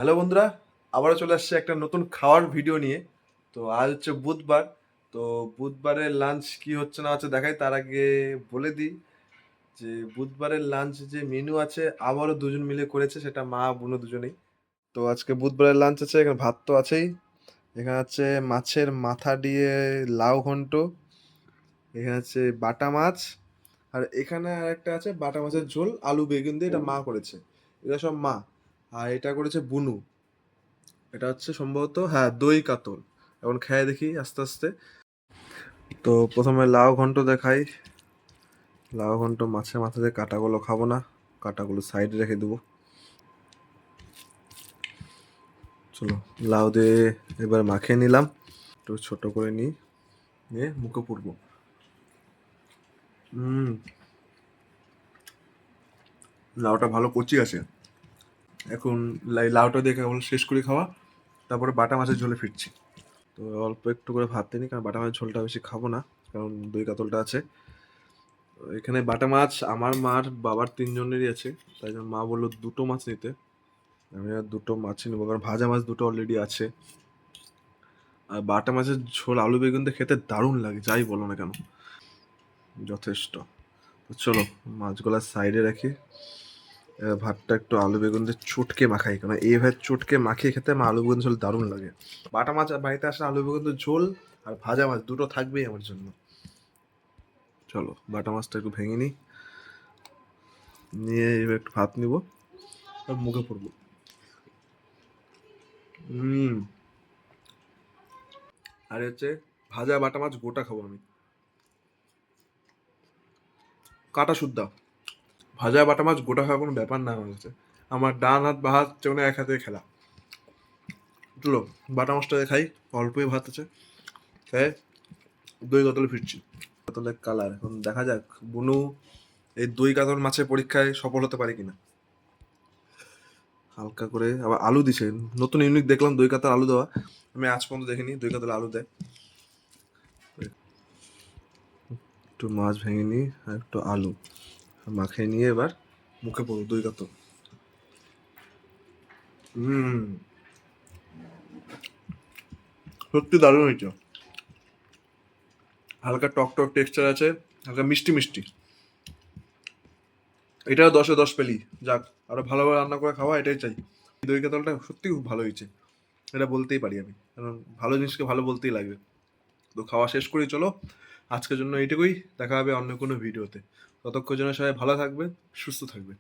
Hello বন্ধুরা, আবারও চলে আসছে একটা নতুন খাওয়ার ভিডিও নিয়ে। তো আজ হচ্ছে বুধবার। তো বুধবারের লাঞ্চ কি হচ্ছে না হচ্ছে দেখাই, তার আগে বলে দিই যে বুধবারের লাঞ্চ যে মেনু আছে আবারও দুজন মিলে করেছে, সেটা মা বোনও দুজনেই। তো আজকে বুধবারের লাঞ্চ আছে, এখানে ভাত তো আছেই, এখানে আছে মাছের মাথা দিয়ে লাউ ঘন্ট, এখানে আছে বাটা মাছ, আর এখানে আর একটা আছে বাটা মাছের ঝোল আলু বেগুন দিয়ে, এটা মা করেছে। এটা সব মা। আর এটা করেছে বুনু। এটা হচ্ছে সম্ভবত, হ্যাঁ, দই কাতল। এখন খেয়ে দেখি আস্তে আস্তে। তো প্রথমে লাউ ঘন্ট দেখাই। লাউ ঘন্ট মাছের মাথা দিয়ে, কাটাগুলো খাবো না, কাটাগুলো সাইডে রেখে দেবো। চলো, লাউ দিয়ে এবার মাখিয়ে নিলাম, একটু ছোট করে নিই, নিয়ে মুখে পুরবো। হুম, লাউটা ভালো কচি আছে। এখন লাউটা দিয়ে কেবল শেষ করে খাওয়া, তারপরে বাটা মাছের ঝোলে ফিরছি। তো অল্প একটু করে ভাত নিই, কারণ বাটা মাছের ঝোলটা বেশি খাবো না, কারণ দই কাতলটা আছে। এখানে বাটা মাছ আমার, মার, বাবার তিনজনেরই আছে, তাই জন্য মা বললো দুটো মাছ নিতে। আমি আর দুটো মাছই নেবো, কারণ ভাজা মাছ দুটো অলরেডি আছে। আর বাটা মাছের ঝোল আলু বেগুন দিয়ে খেতে দারুণ লাগে, যাই বলো না কেন, যথেষ্ট। তো চলো, মাছগুলা সাইডে রাখি, এবার ভাতটা একটু আলু বেগুন দিয়ে চটকে মাখাই, কারণ এইভাবে চটকে মাখিয়ে খেতে আমার আলু বেগুন ঝোল দারুণ লাগে। বাটা মাছ আর বাড়িতে আসলে আলু বেগুন দিয়ে ঝোল আর ভাজা মাছ দুটো থাকবেই আমার জন্য। চলো, বাটা মাছটা একটু ভেঙে নিই, নিয়ে এবার একটু ভাত নিবো আর মুখে পড়বো। হুম। আর হচ্ছে ভাজা বাটা মাছ গোটা খাবো আমি, কাটা শুদ্ধা। ভাজা বাটা মাছ গোটা খাওয়ার কোনো ব্যাপার না আমার কাছে। আমার ডান হাত বা হাত যেমন এক হাতে খেলা। চলো, বাটা মাছটা খাই, অল্পই ভাত আছে, খাই, দই কাতলে ফিরছি। কাতলের কালার এখন দেখা যাক, বুনু এই দই কাতল মাছের পরীক্ষায় সফল হতে পারে কিনা। হালকা করে আবার আলু দিছে, নতুন ইউনিক দেখলাম দই কাতল আলু দেওয়া, আমি আজ পর্যন্ত দেখিনি দই কাতল আলু দেয়। একটু মাছ ভেঙে নিই আর একটু আলু মাখিয়ে নিয়ে এবার মুখে পড়বো দই কাতল। হুম, সত্যি দারুণ হয়েছে। হালকা টক টক টেক্সচার আছে, হালকা মিষ্টি মিষ্টি। এটাও 10-এ 10 পেলি। যাক, আরো ভালোভাবে রান্না করে খাওয়া, এটাই চাই। দই কাতলটা সত্যি খুব ভালো হয়েছে, এটা বলতেই পারি আমি, কারণ ভালো জিনিসকে ভালো বলতেই লাগবে। তো খাওয়া শেষ করি, চলো আজকের জন্য এইটুকুই, দেখা হবে অন্য কোনো ভিডিওতে। ততক্ষণ জন্য সবাই ভালো থাকবে, সুস্থ থাকবে।